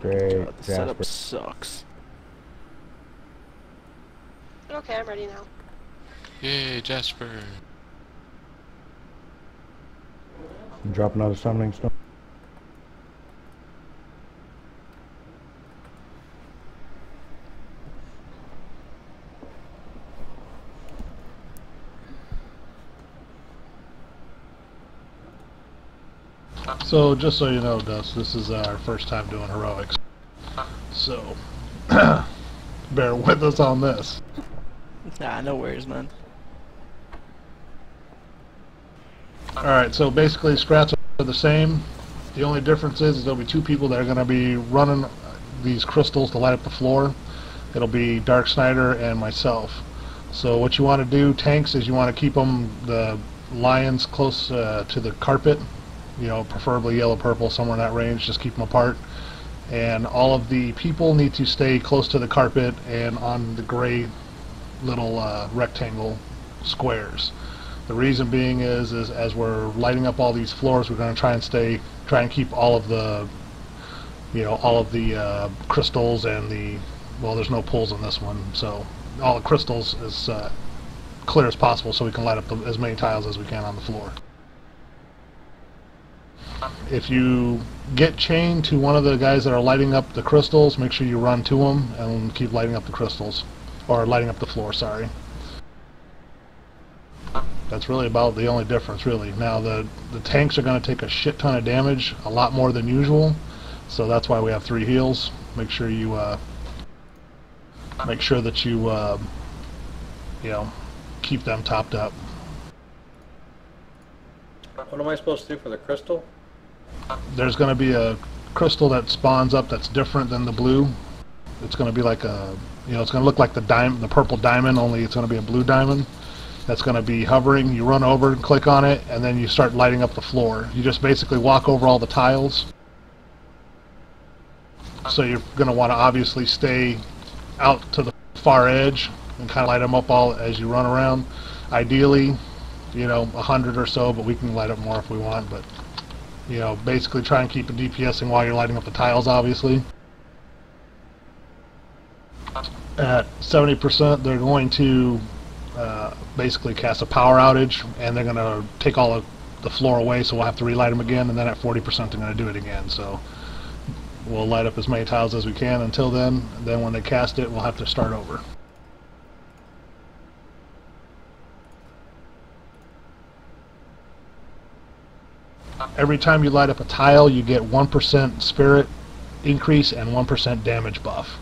Great. God, the setup sucks. Okay, I'm ready now. Yay, Jasper. Drop another summoning stone. So, just so you know, Dust, this is our first time doing heroics. So, bear with us on this. Nah, no worries, man. Alright, so basically strats are the same. The only difference is there'll be two people that are going to be running these crystals to light up the floor. It'll be Dark Snyder and myself. So what you want to do, tanks, is you want to keep the lions close to the carpet. You know, preferably yellow, purple, somewhere in that range. Just keep them apart. And all of the people need to stay close to the carpet and on the gray little rectangle squares. The reason being is as we're lighting up all these floors, we're going to try and keep all of the, crystals and well, there's no pulls in this one, so all the crystals as clear as possible, so we can light up as many tiles as we can on the floor. If you get chained to one of the guys that are lighting up the crystals, make sure you run to them and keep lighting up the crystals, or lighting up the floor, sorry. That's really about the only difference, really. Now the tanks are going to take a shit ton of damage, a lot more than usual, so that's why we have 3 heals. Make sure you keep them topped up. What am I supposed to do for the crystal? There's going to be a crystal that spawns up that's different than the blue. It's going to be like a, it's going to look like the purple diamond, only it's going to be a blue diamond. That's going to be hovering. You run over and click on it, and then you start lighting up the floor. You just basically walk over all the tiles. So you're going to want to obviously stay out to the far edge and kind of light them up all as you run around. Ideally, 100 or so, but we can light up more if we want. But basically try and keep it DPSing while you're lighting up the tiles, obviously. At 70%, they're going to basically cast a power outage, and they're going to take all of the floor away, so we'll have to relight them again, and then at 40% they're going to do it again. So we'll light up as many tiles as we can until then. Then when they cast it, we'll have to start over. Every time you light up a tile, you get 1% spirit increase and 1% damage buff.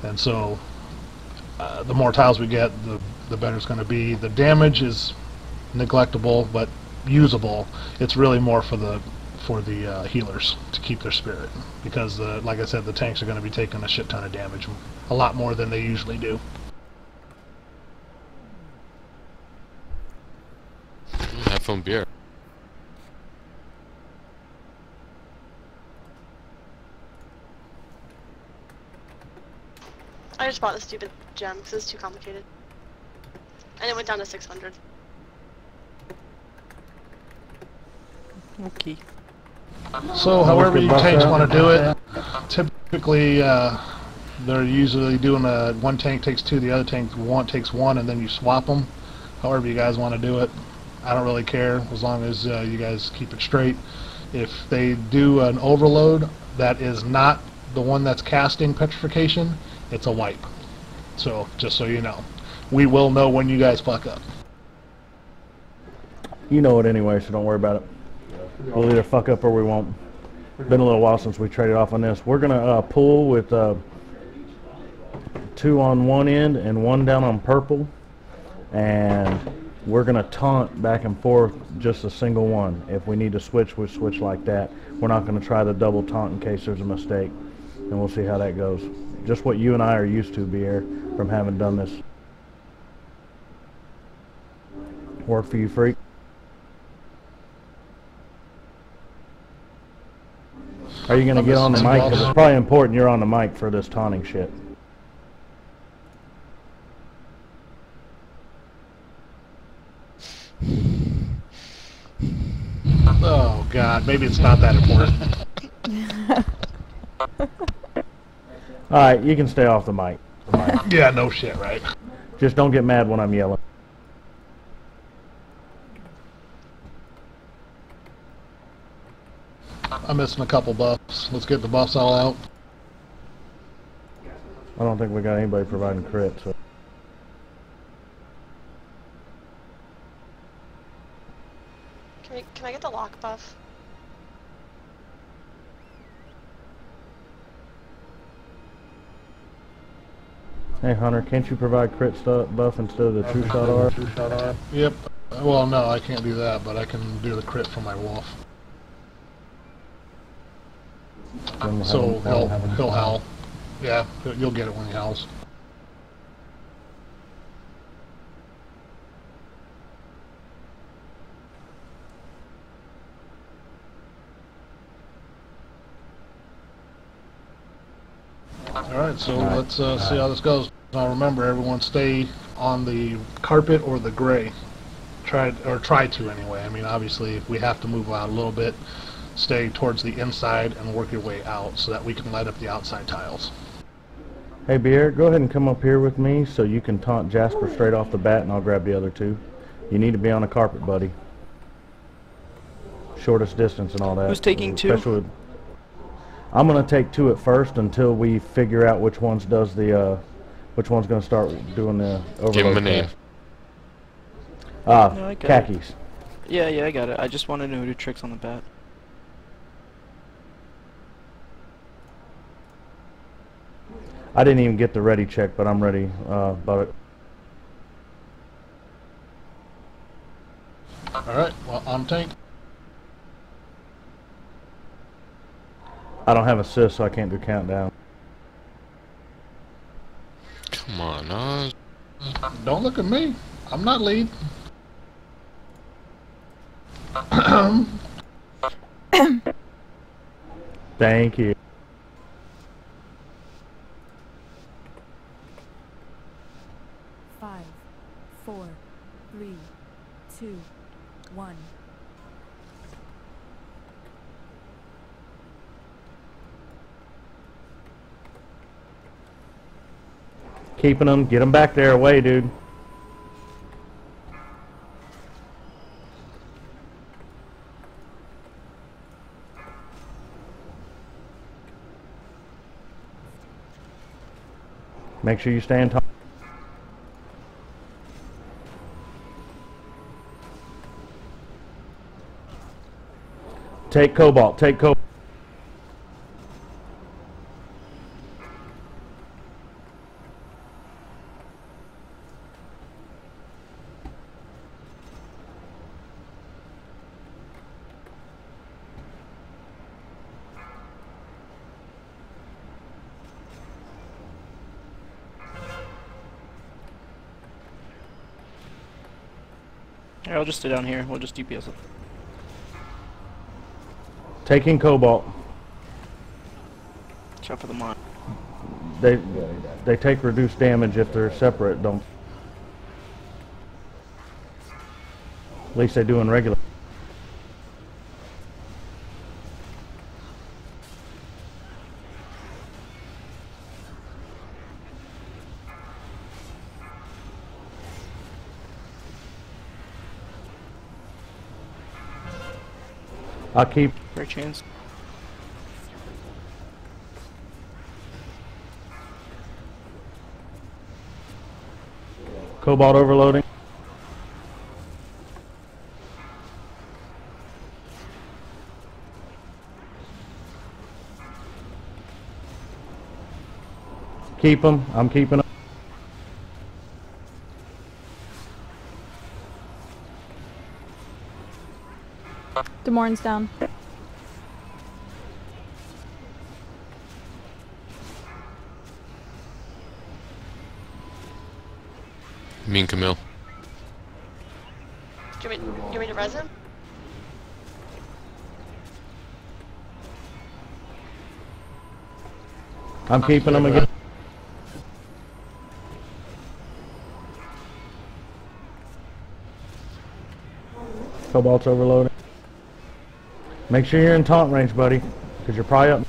And so the more tiles we get, the better it's going to be. The damage is neglectable but usable. It's really more for the healers to keep their spirit, because like I said, the tanks are going to be taking a shit ton of damage, a lot more than they usually do. Have fun beer. I just bought the stupid gem because it's too complicated. And it went down to 600. Okay. So however you tanks want to do it, typically they're usually doing one tank takes 2, the other tank takes 1, and then you swap them. However you guys want to do it. I don't really care, as long as you guys keep it straight. If they do an overload that is not the one that's casting petrification, it's a wipe. So, just so you know. We will know when you guys fuck up. You know it anyway, so don't worry about it. We'll either fuck up or we won't. Been a little while since we traded off on this. We're going to pull with 2 on one end and 1 down on purple. And we're going to taunt back and forth just a single one. If we need to switch, we'll switch like that. We're not going to try the double taunt in case there's a mistake. And we'll see how that goes. Just what you and I are used to, Bier, from having done this. Work for you, freak? Are you going to get on the mic? Because it's probably important you're on the mic for this taunting shit. Oh, God. Maybe it's not that important. Alright, you can stay off the mic. Yeah, no shit, right? Just don't get mad when I'm yelling. I'm missing a couple buffs. Let's get the buffs all out. I don't think we got anybody providing crit, so. Can I get the lock buff? Hey Hunter, can't you provide crit buff instead of the true shot R? Yep. Well, no, I can't do that, but I can do the crit for my wolf. So he'll howl. Yeah, you'll get it when he howls. Alright, so let's see how this goes. Now remember, everyone stay on the carpet or the gray. Try to anyway. I mean, obviously, if we have to move out a little bit, stay towards the inside and work your way out so that we can light up the outside tiles. Hey Beer, go ahead and come up here with me so you can taunt Jasper straight off the bat and I'll grab the other two. You need to be on the carpet, buddy. Shortest distance and all that. Who's taking two? Especially I'm gonna take two at first until we figure out which one's does the which one's gonna start doing the overload. Give him a name. No, I got khakis. Yeah, I got it. I just want to know who to tricks on the bat. I didn't even get the ready check, but I'm ready, but Alright, well, I'm tank. I don't have assist, so I can't do countdown. Come on, Oz. Don't look at me. I'm not lead. Thank you. Five, 4, 3, 2, 1. Keeping them, get them back there away, dude. Make sure you stay in top. Take Cobalt, take Cobalt. Here, I'll just stay down here. We'll just DPS it. Taking Cobalt. Watch out for the mine. They take reduced damage if they're separate, don't. At least they do in regular. I'll keep. Great chance. Cobalt overloading. Keep them. I'm keeping them. Demorne's down. Me and Camille. Do you want me to res him? I'm keeping them again. Cobalt's overloading. Make sure you're in taunt range, buddy, because you're probably up.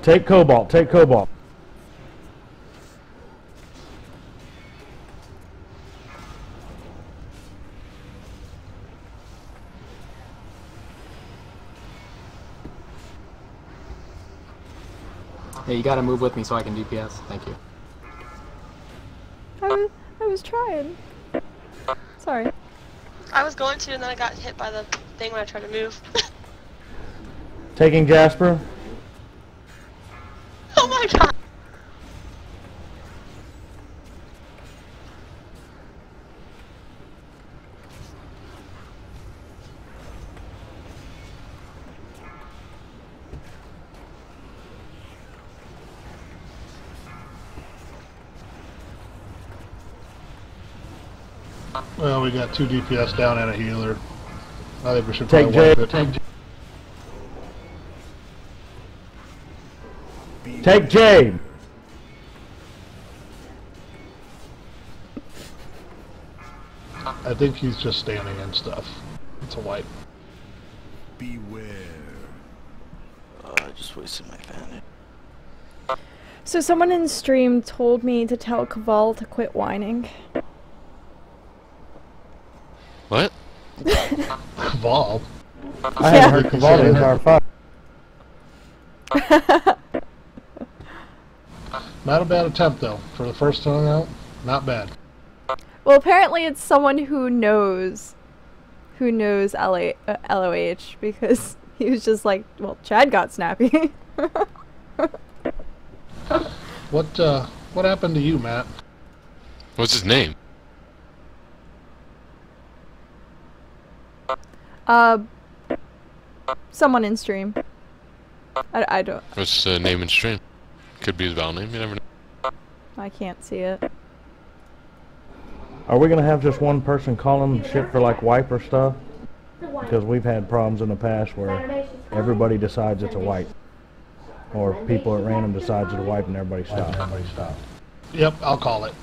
Take Cobalt. Take Cobalt. Hey, you gotta move with me so I can DPS. Thank you. I was trying. Sorry. I was going to, and then I got hit by the thing when I tried to move. Taking Jasper. Oh my god! Well, we got 2 DPS down and a healer. I think we should Take probably wipe Jade. it. Take Jade. I think he's just standing and stuff. It's a wipe. Beware. I just wasted my bandit. So someone in stream told me to tell Caval to quit whining. What? Caval? I haven't heard Caval the entire fight. Not a bad attempt though. For the first time out, not bad. Well, apparently it's someone who knows LOH, because he was just like, well, Chad got snappy. What happened to you, Matt? What's his name? Someone in stream. I don't. What's the name and stream? Could be his Val name, you never know. I can't see it. Are we gonna have just one person calling shit for like wipe or stuff? Because we've had problems in the past where everybody decides it's a wipe, or people at random decides it's a wipe and everybody stops. Yep, I'll call it.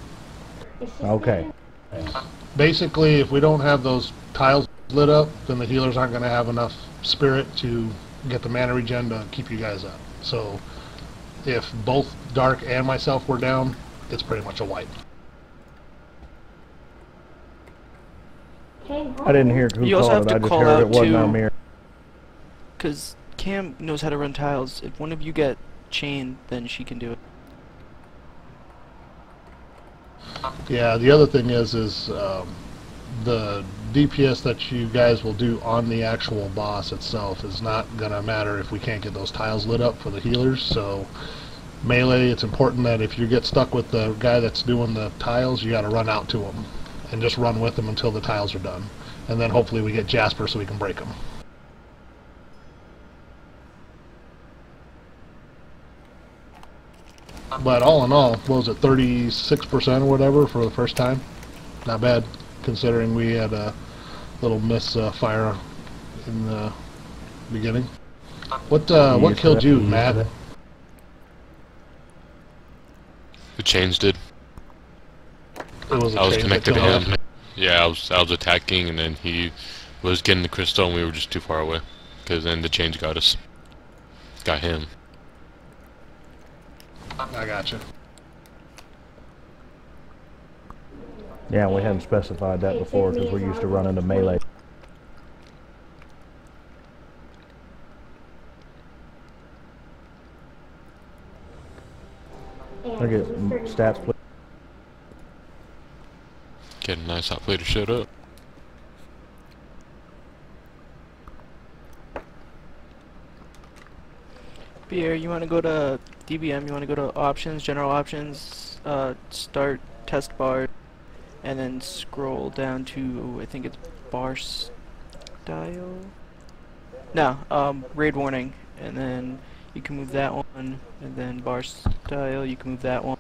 Okay. Basically, if we don't have those tiles lit up, then the healers aren't going to have enough spirit to get the mana regen to keep you guys up. So, if both Dark and myself were down, it's pretty much a wipe. I didn't hear who You also called have it. to I just call heard it out wasn't to- on me. Because Cam knows how to run tiles. If one of you get chained, then she can do it. Yeah, the other thing is the DPS that you guys will do on the actual boss itself is not gonna matter if we can't get those tiles lit up for the healers. So melee, it's important that if you get stuck with the guy that's doing the tiles, you got to run out to him and just run with him until the tiles are done, and then hopefully we get Jasper so we can break him. But all in all, what was it, 36% or whatever for the first time? Not bad, considering we had a little misfire in the beginning. What killed you, Matt? The chains did. It was a I was chain that connected to killed him. Yeah, I was attacking, and then he was getting the crystal, and we were just too far away. Because then the chains got us. Got him. I gotcha. Yeah, we hadn't specified that before because we're used to running the melee. I get stats, please. Getting a nice hot plater showed up. Pierre, you want to go to DBM, you want to go to options, general options, start test bar, and then scroll down to, I think it's bar style? No, raid warning, and then you can move that one, and then bar style, you can move that one.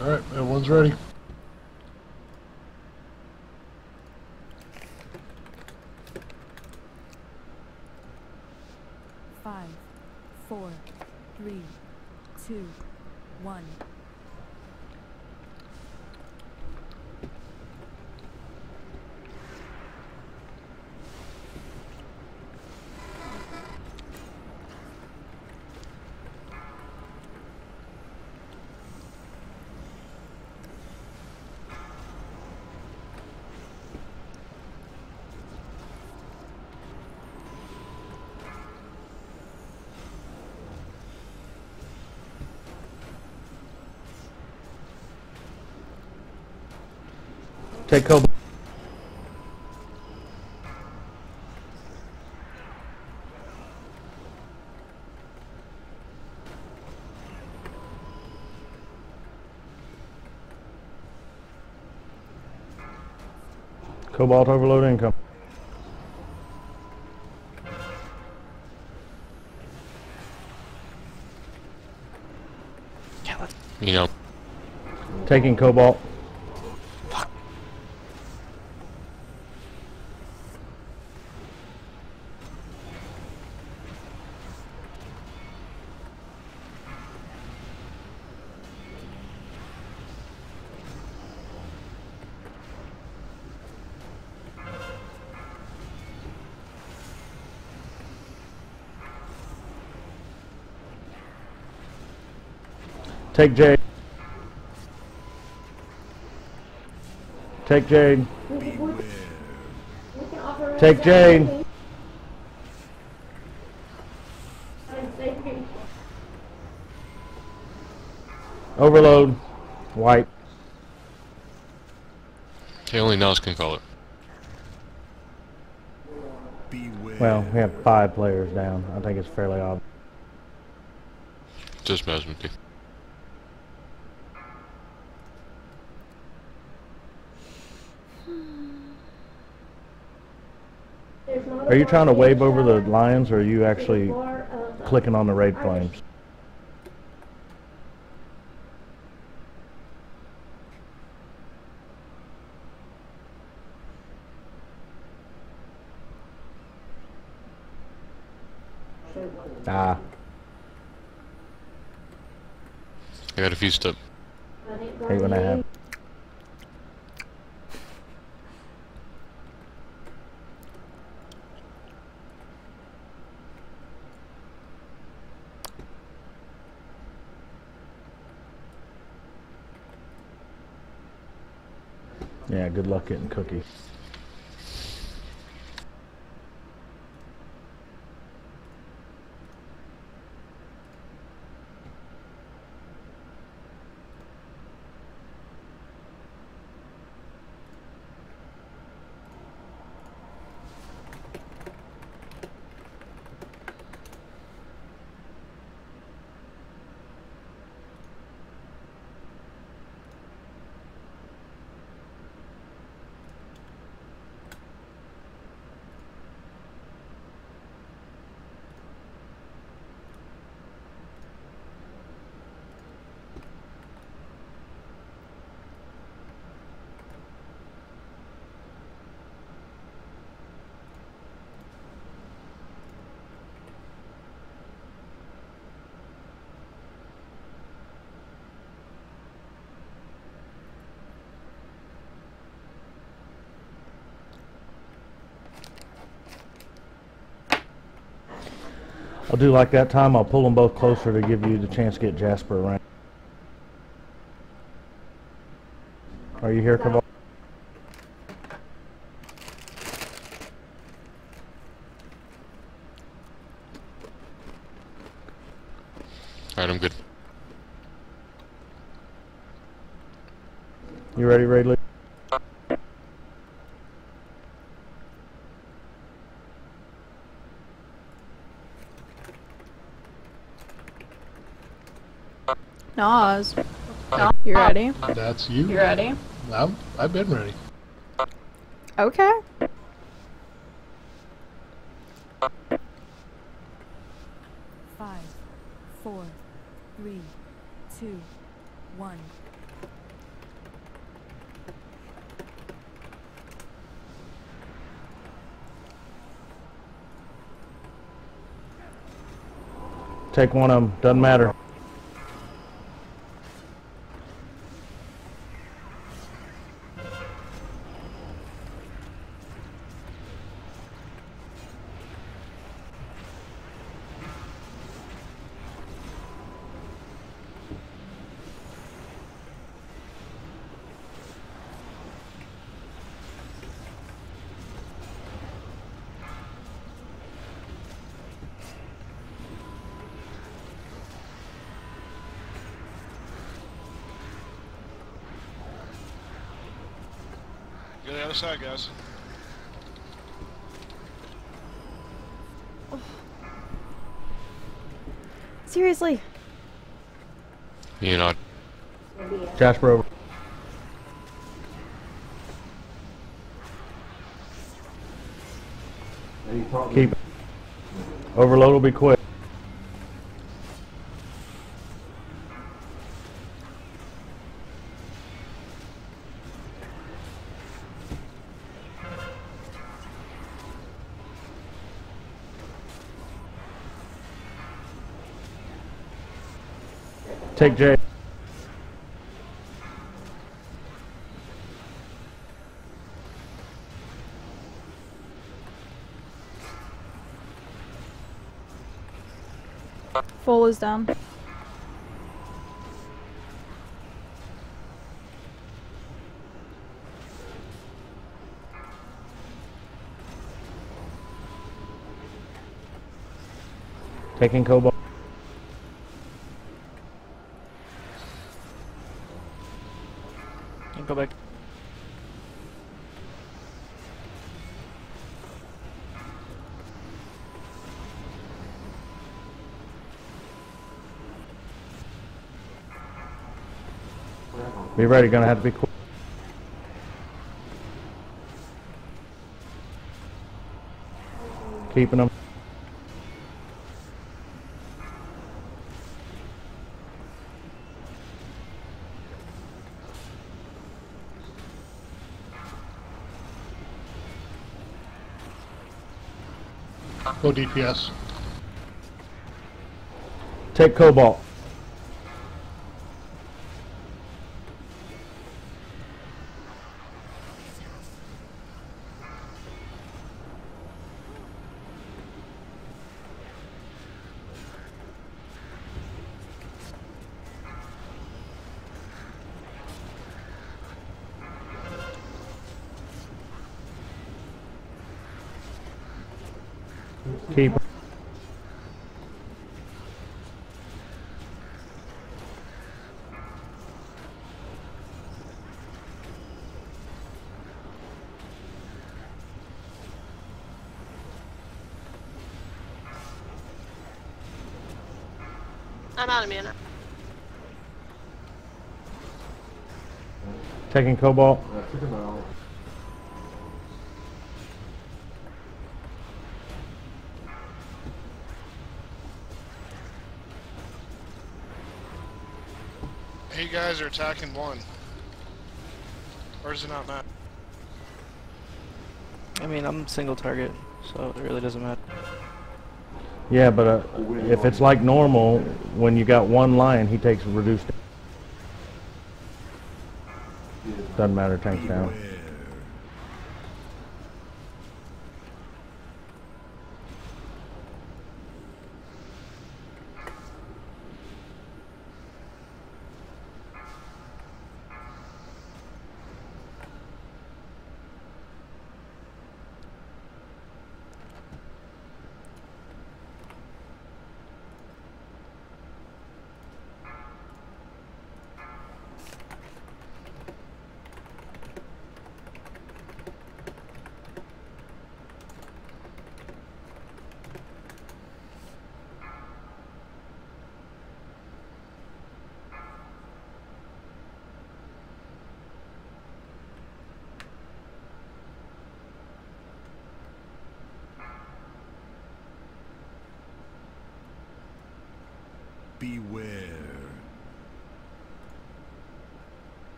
Alright, everyone's ready. Five, 4, 3, 2, 1. Take Cobalt. Cobalt overload income. Yeah, let's You know. Taking Cobalt. Take Jade. Take Jade. Take Jade. Overload. White. Okay, only Nels can call it. Beware. Well, we have 5 players down. I think it's fairly obvious. Just mess with me. Are you trying to wave over the lions, or are you actually clicking on the raid flames? Ah. I got a few steps. Hate when that happens. Yeah, good luck getting cookies. I'll do like that time. I'll pull them both closer to give you the chance to get Jasper around. Are you here, Caval? Alright, I'm good. You ready, Raid Lee? Nas. You ready? That's you. You ready? I've been ready. Okay. Five, 4, 3, 2, 1. Take one of them. Doesn't matter. Go to the other side, guys. Seriously. You know, Jasper over. Keep it. Overload will be quick. Take J. Full is down. Taking Cobalt. And go back. Be ready, gonna have to be quick. Keeping them. Go DPS. Take Cobalt. Keep. I'm out of mana. Taking Cobalt. Hey, guys are attacking one. Or does it not matter? I mean, I'm single target, so it really doesn't matter. Yeah, but if it's like normal, when you got one lion, he takes reduced. Doesn't matter, tanks down.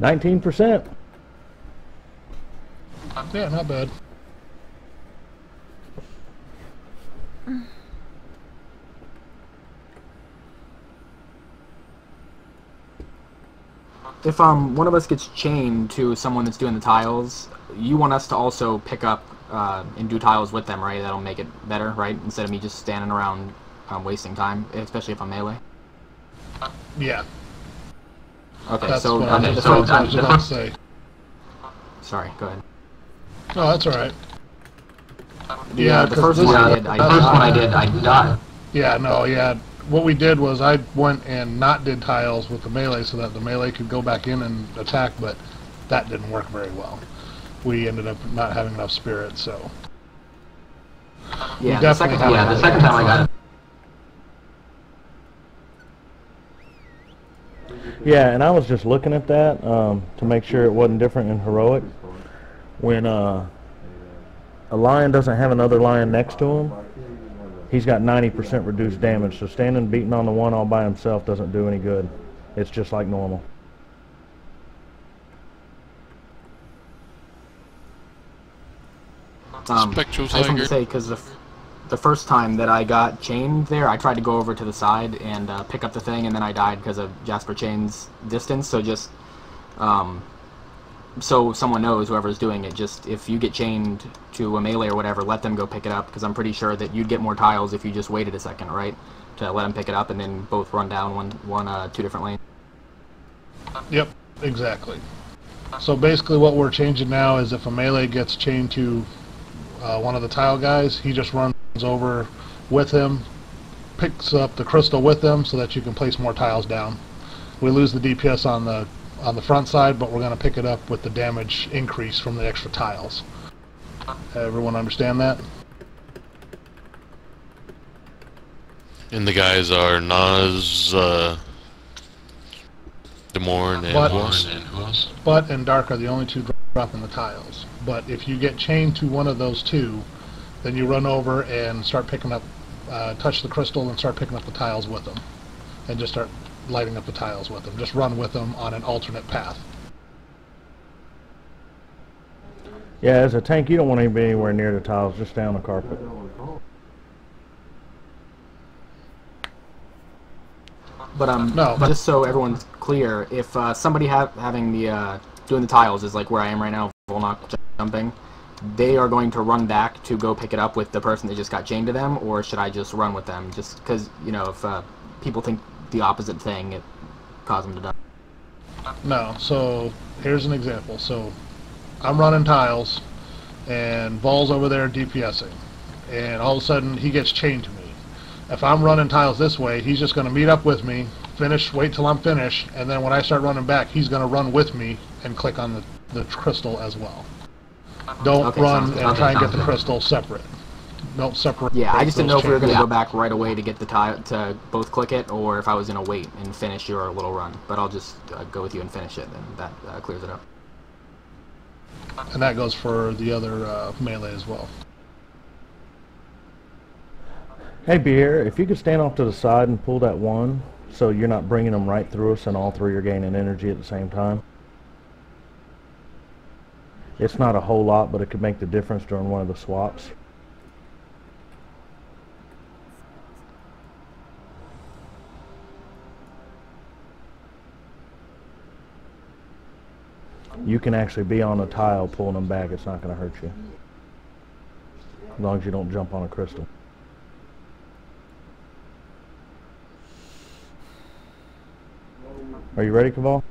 19%. Yeah, not bad. If one of us gets chained to someone that's doing the tiles, you want us to also pick up and do tiles with them, right? That'll make it better, right? Instead of me just standing around wasting time, especially if I'm melee. Yeah. Okay, That's so what I was just about to say. Sorry, go ahead. Oh, that's alright. The first one I did, I died. Yeah, no, yeah. What we did was I went and not did tiles with the melee so that the melee could go back in and attack, but that didn't work very well. We ended up not having enough spirit, so... Yeah, the second time I got it. Yeah, and I was just looking at that to make sure it wasn't different in Heroic. When a lion doesn't have another lion next to him, he's got 90% reduced damage, so standing beating on the one all by himself doesn't do any good. It's just like normal. I just wanted to say, because the first time that I got chained there, I tried to go over to the side and pick up the thing, and then I died because of Jasper Chain's distance, so just... so someone knows, whoever's doing it, just if you get chained to a melee or whatever, let them go pick it up, because I'm pretty sure that you'd get more tiles if you just waited a second, right? To let them pick it up and then both run down two different lanes. Yep, exactly. So basically what we're changing now is if a melee gets chained to one of the tile guys, he just runs over with him, picks up the crystal with them so that you can place more tiles down. We lose the DPS on the front side, but we're going to pick it up with the damage increase from the extra tiles. Everyone understand that? And the guys are Nas, Demorn, and who else? Butt and Dark are the only two dropping the tiles. But if you get chained to one of those two, then you run over and start picking up, touch the crystal and start picking up the tiles with them. And just start lighting up the tiles with them. Just run with them on an alternate path. Yeah, as a tank, you don't want to be anywhere near the tiles, just stay on the carpet. But no. But just so everyone's clear, if somebody having the doing the tiles is like where I am right now, Volnock jumping, they are going to run back to go pick it up with the person that just got chained to them, or should I just run with them? Just because, you know, if people think the opposite thing, it causes them to die. No, so here's an example. So I'm running tiles and Vol's over there DPSing, and all of a sudden he gets chained to me. If I'm running tiles this way, he's just going to meet up with me, wait till I'm finished, and then when I start running back, he's going to run with me and click on the crystal as well. Don't run and try and get the crystal separate. Don't separate. Yeah, I just didn't know if we were going to chains. go back right away to get the tile to both click it, or if I was going to wait and finish your little run. But I'll just go with you and finish it, and that clears it up. And that goes for the other melee as well. Hey, Beer, if you could stand off to the side and pull that one so you're not bringing them right through us and all three are gaining energy at the same time. It's not a whole lot, but it could make the difference during one of the swaps. You can actually be on a tile pulling them back. It's not going to hurt you. As long as you don't jump on a crystal. Are you ready, Caval?